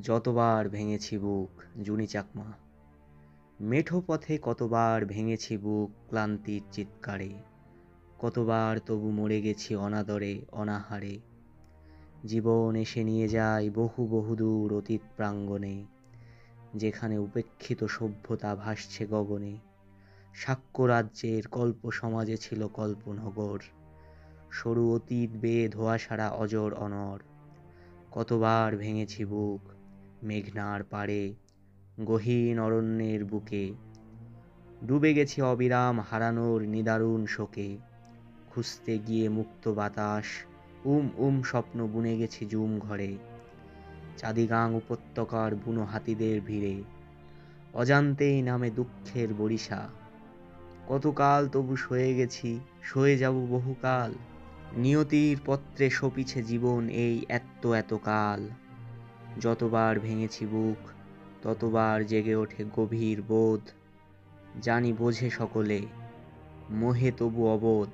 যতবার ভেঙেছি বুক। জুনি চাকমা। মেঠো পথে কতবার ভেঙেছি বুক ক্লান্তির চিৎকারে, কতবার তবু মরে গেছি অনাদরে অনাহারে। জীবন এসে নিয়ে যায় বহু বহু দূর অতীত প্রাঙ্গণে, যেখানে উপেক্ষিত সভ্যতা ভাসছে গগনে। সাক্ষ্য রাজ্যের কল্প সমাজে ছিল কল্পনগর, সরু অতীত বেয়ে ধোঁয়াশারা অজর অনর। কতবার ভেঙেছি বুক মেঘনার পাড়ে, গহীন অরণ্যের বুকে, ডুবে গেছি অবিরাম হারানোর নিদারুণ শোকে। খুঁজতে গিয়ে মুক্ত বাতাস, স্বপ্ন বুনে গেছি জুম ঘরে, চাঁদিগাং উপত্যকার বুনো হাতিদের ভিড়ে। অজান্তেই নামে দুঃখের বরিশা, কতকাল তবু সয়ে গেছি, সয়ে যাব বহুকাল। নিয়তির পত্রে সপিছে জীবন এই এত এত কাল। যতবার ভেঙেছি বুক ততবার জেগে ওঠে গভীর বোধ, জানি বোঝে সকলে, মোহে তবু অবোধ।